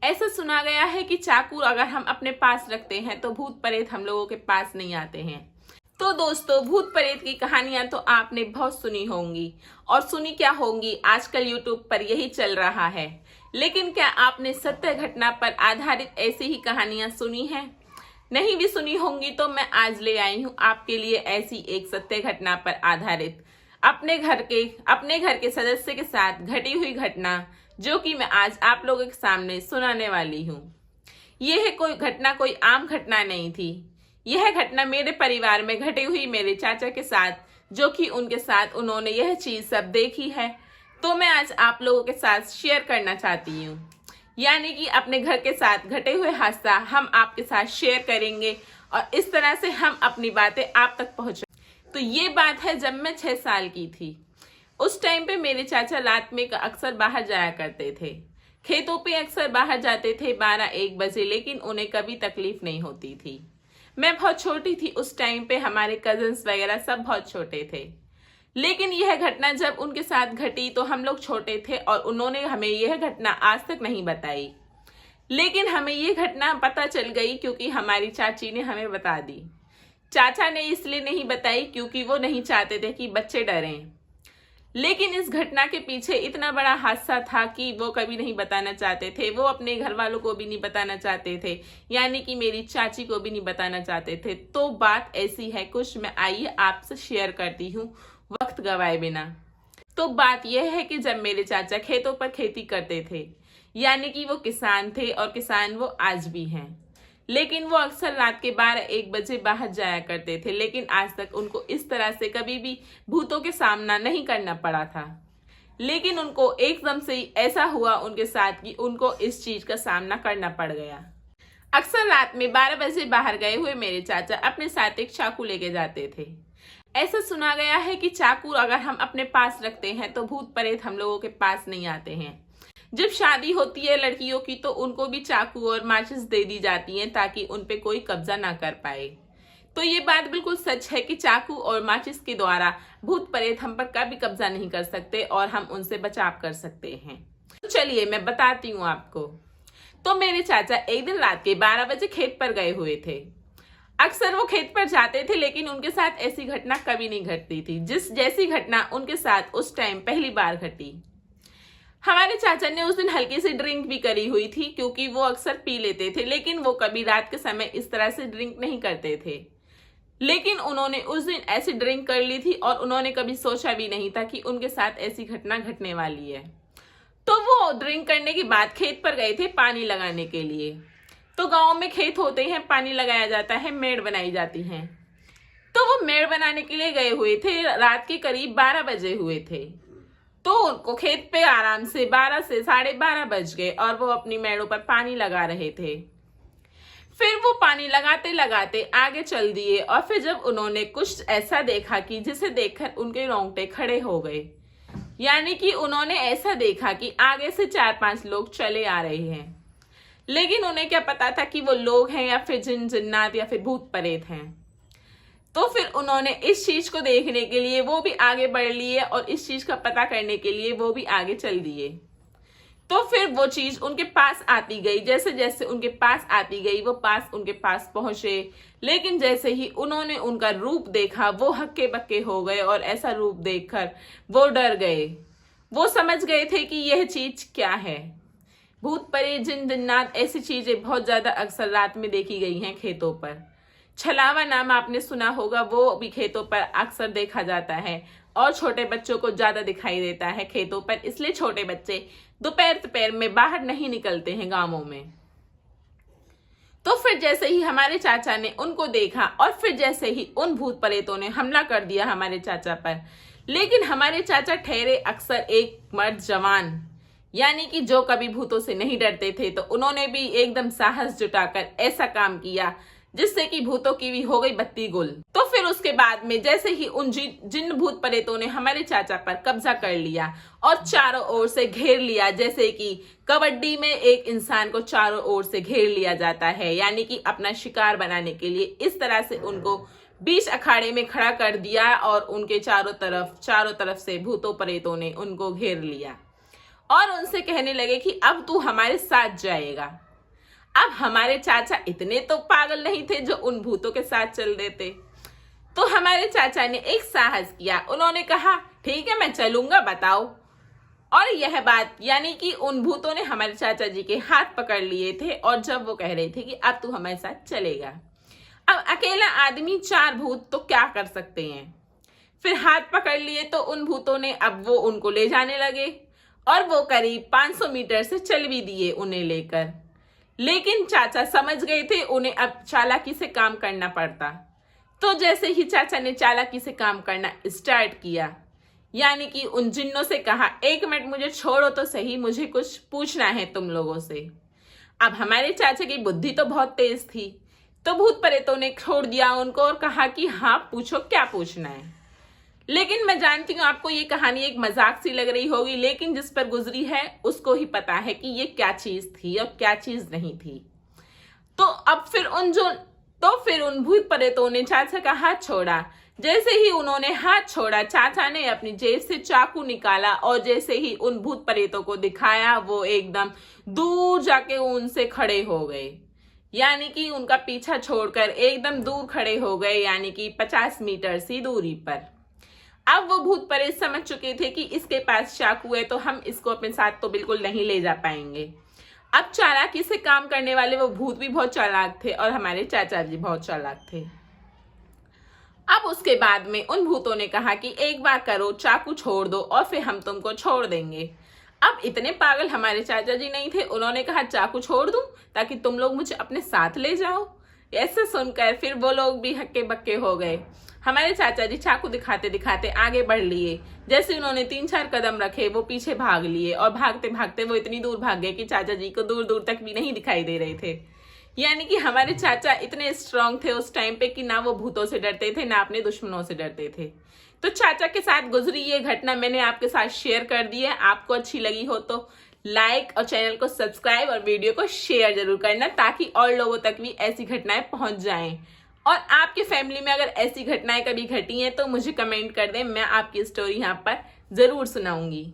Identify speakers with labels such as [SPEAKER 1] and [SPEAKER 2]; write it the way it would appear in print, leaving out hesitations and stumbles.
[SPEAKER 1] ऐसा सुना गया है कि चाकू अगर हम अपने पास रखते हैं तो भूत प्रेत हम लोगों के पास नहीं आते हैं। तो दोस्तों, भूत प्रेत की कहानियां तो आपने बहुत सुनी होंगी और सुनी क्या होंगी, आजकल यूट्यूब पर यही चल रहा है। लेकिन क्या आपने सत्य घटना पर आधारित ऐसी ही कहानियां सुनी हैं? नहीं भी सुनी होंगी तो मैं आज ले आई हूं आपके लिए ऐसी एक सत्य घटना पर आधारित अपने घर के सदस्य के साथ घटी हुई घटना, जो कि मैं आज आप लोगों के सामने सुनाने वाली हूँ। यह कोई आम घटना नहीं थी। यह घटना मेरे परिवार में घटी हुई मेरे चाचा के साथ, जो कि उनके साथ उन्होंने यह चीज सब देखी है, तो मैं आज आप लोगों के साथ शेयर करना चाहती हूँ। यानी कि अपने घर के साथ घटे हुए हादसा हम आपके साथ शेयर करेंगे और इस तरह से हम अपनी बातें आप तक पहुंचा। तो ये बात है जब मैं 6 साल की थी। उस टाइम पे मेरे चाचा रात में अक्सर बाहर जाया करते थे। खेतों पे अक्सर बाहर जाते थे 12-1 बजे, लेकिन उन्हें कभी तकलीफ नहीं होती थी। मैं बहुत छोटी थी उस टाइम पे, हमारे कजन्स वगैरह सब बहुत छोटे थे। लेकिन यह घटना जब उनके साथ घटी तो हम लोग छोटे थे और उन्होंने हमें यह घटना आज तक नहीं बताई। लेकिन हमें यह घटना पता चल गई क्योंकि हमारी चाची ने हमें बता दी। चाचा ने इसलिए नहीं बताई क्योंकि वो नहीं चाहते थे कि बच्चे डरें। लेकिन इस घटना के पीछे इतना बड़ा हादसा था कि वो कभी नहीं बताना चाहते थे। वो अपने घर वालों को भी नहीं बताना चाहते थे, यानी कि मेरी चाची को भी नहीं बताना चाहते थे। तो बात ऐसी है कुछ, मैं आइए आपसे शेयर करती हूँ वक्त गवाए बिना। तो बात यह है कि जब मेरे चाचा खेतों पर खेती करते थे, यानी कि वो किसान थे और किसान वो आज भी हैं। लेकिन वो अक्सर रात के 12-1 बजे बाहर जाया करते थे। लेकिन आज तक उनको इस तरह से कभी भी भूतों के सामना नहीं करना पड़ा था। लेकिन उनको एकदम से ऐसा हुआ उनके साथ कि उनको इस चीज का सामना करना पड़ गया। अक्सर रात में 12 बजे बाहर गए हुए मेरे चाचा अपने साथ एक चाकू लेके जाते थे। ऐसा सुना गया है कि चाकू अगर हम अपने पास रखते हैं तो भूत प्रेत हम लोगों के पास नहीं आते हैं। जब शादी होती है लड़कियों की तो उनको भी चाकू और माचिस दे दी जाती हैं ताकि उन पे कोई कब्जा ना कर पाए। तो ये बात बिल्कुल सच है कि चाकू और माचिस के द्वारा भूत प्रेत हम पर कभी कब्जा नहीं कर सकते और हम उनसे बचाव कर सकते हैं। तो चलिए मैं बताती हूँ आपको। तो मेरे चाचा एक दिन रात के 12 बजे खेत पर गए हुए थे। अक्सर वो खेत पर जाते थे, लेकिन उनके साथ ऐसी घटना कभी नहीं घटती थी जैसी घटना उनके साथ उस टाइम पहली बार घटी। हमारे चाचा ने उस दिन हल्की सी ड्रिंक भी करी हुई थी क्योंकि वो अक्सर पी लेते थे, लेकिन वो कभी रात के समय इस तरह से ड्रिंक नहीं करते थे। लेकिन उन्होंने उस दिन ऐसी ड्रिंक कर ली थी और उन्होंने कभी सोचा भी नहीं था कि उनके साथ ऐसी घटना घटने वाली है। तो वो ड्रिंक करने के बाद खेत पर गए थे पानी लगाने के लिए। तो गाँव में खेत होते हैं, पानी लगाया जाता है, मेड़ बनाई जाती है। तो वो मेड़ बनाने के लिए गए हुए थे। रात के करीब 12 बजे हुए थे। तो उनको खेत पे आराम से 12 से 12:30 बज गए और वो अपनी मेड़ों पर पानी लगा रहे थे। फिर वो पानी लगाते लगाते आगे चल दिए और फिर जब उन्होंने कुछ ऐसा देखा कि जिसे देखकर उनके रोंगटे खड़े हो गए। यानी कि उन्होंने ऐसा देखा कि आगे से 4-5 लोग चले आ रहे हैं। लेकिन उन्हें क्या पता था कि वो लोग हैं या फिर जिन जिन्नात या फिर भूत प्रेत हैं। तो फिर उन्होंने इस चीज को देखने के लिए वो भी आगे बढ़ लिए और इस चीज का पता करने के लिए वो भी आगे चल दिए। तो फिर वो चीज उनके पास आती गई। जैसे जैसे उनके पास आती गई वो उनके पास पहुंचे। लेकिन जैसे ही उन्होंने उनका रूप देखा वो हक्के बक्के हो गए और ऐसा रूप देखकर वो डर गए। वो समझ गए थे कि यह चीज क्या है। भूत प्रेत जिन जिन्नात ऐसी चीजें बहुत ज्यादा अक्सर रात में देखी गई हैं खेतों पर। छलावा नाम आपने सुना होगा, वो भी खेतों पर अक्सर देखा जाता है और छोटे बच्चों को ज्यादा दिखाई देता है खेतों पर। इसलिए छोटे बच्चे दोपहर में बाहर नहीं निकलते हैं गांवों में। तो फिर जैसे ही हमारे चाचा ने उनको देखा और फिर जैसे ही उन भूत प्रेतों ने हमला कर दिया हमारे चाचा पर। लेकिन हमारे चाचा ठहरे अक्सर एक मर्द जवान, यानी कि जो कभी भूतों से नहीं डरते थे। तो उन्होंने भी एकदम साहस जुटाकर ऐसा काम किया जिससे कि भूतों की भी हो गई बत्ती गुल। तो फिर उसके बाद में जैसे ही उन जिन भूत प्रेतों ने हमारे चाचा पर कब्जा कर लिया और चारों ओर से घेर लिया, जैसे कि कबड्डी में एक इंसान को चारों ओर से घेर लिया जाता है, यानी कि अपना शिकार बनाने के लिए, इस तरह से उनको बीच अखाड़े में खड़ा कर दिया और उनके चारों तरफ से भूतों प्रेतों ने उनको घेर लिया। और उनसे कहने लगे कि अब तू हमारे साथ जाएगा। अब हमारे चाचा इतने तो पागल नहीं थे जो उन भूतों के साथ चल देते। तो हमारे चाचा ने एक साहस किया, उन्होंने कहा ठीक है मैं चलूंगा, बताओ। और यह बात यानी कि उन भूतों ने हमारे चाचा जी के हाथ पकड़ लिए थे और जब वो कह रहे थे कि अब तू हमारे साथ चलेगा। अब अकेला आदमी 4 भूत तो क्या कर सकते हैं। फिर हाथ पकड़ लिए तो उन भूतों ने अब वो उनको ले जाने लगे और वो करीब 500 मीटर से चल भी दिए उन्हें लेकर। लेकिन चाचा समझ गए थे उन्हें अब चालाकी से काम करना पड़ता। तो जैसे ही चाचा ने चालाकी से काम करना स्टार्ट किया, यानी कि उन जिन्नों से कहा 1 मिनट मुझे छोड़ो तो सही, मुझे कुछ पूछना है तुम लोगों से। अब हमारे चाचा की बुद्धि तो बहुत तेज थी, तो भूत प्रेतों ने छोड़ दिया उनको और कहा कि हाँ पूछो, क्या पूछना है। लेकिन मैं जानती हूँ आपको ये कहानी एक मजाक सी लग रही होगी, लेकिन जिस पर गुजरी है उसको ही पता है कि ये क्या चीज थी और क्या चीज नहीं थी। तो फिर उन भूत प्रेतों ने चाचा का हाथ छोड़ा। जैसे ही उन्होंने हाथ छोड़ा, चाचा ने अपनी जेब से चाकू निकाला और जैसे ही उन भूत प्रेतों को दिखाया, वो एकदम दूर जाके उनसे खड़े हो गए, यानी कि उनका पीछा छोड़कर एकदम दूर खड़े हो गए, यानी कि 50 मीटर सी दूरी पर। अब वो भूत प्रेत समझ चुके थे कि इसके पास चाकू है तो हम इसको अपने साथ तो बिल्कुल नहीं ले जा पाएंगे। अब चालाकी से काम करने वाले वो भूत भी बहुत चालाक थे और हमारे चाचा जी बहुत चालाक थे। अब उसके बाद में उन भूतों ने कहा कि एक बार करो, चाकू छोड़ दो और फिर हम तुमको छोड़ देंगे। अब इतने पागल हमारे चाचा जी नहीं थे, उन्होंने कहा चाकू छोड़ दूं ताकि तुम लोग मुझे अपने साथ ले जाओ। ऐसे सुनकर फिर वो लोग भी हक्के बक्के हो गए। हमारे चाचा जी चाकू दिखाते दिखाते आगे बढ़ लिए। जैसे उन्होंने 3-4 कदम रखे, वो पीछे भाग लिए और भागते भागते वो इतनी दूर भाग गए कि चाचा जी को दूर दूर तक भी नहीं दिखाई दे रहे थे। यानी कि हमारे चाचा इतने स्ट्रांग थे उस टाइम पे कि ना वो भूतों से डरते थे ना अपने दुश्मनों से डरते थे। तो चाचा के साथ गुजरी ये घटना मैंने आपके साथ शेयर कर दी है। आपको अच्छी लगी हो तो लाइक और चैनल को सब्सक्राइब और वीडियो को शेयर जरूर करना, ताकि और लोगों तक भी ऐसी घटनाएं पहुंच जाएं। और आपके फैमिली में अगर ऐसी घटनाएं कभी घटी हैं तो मुझे कमेंट कर दें, मैं आपकी स्टोरी यहाँ पर जरूर सुनाऊंगी।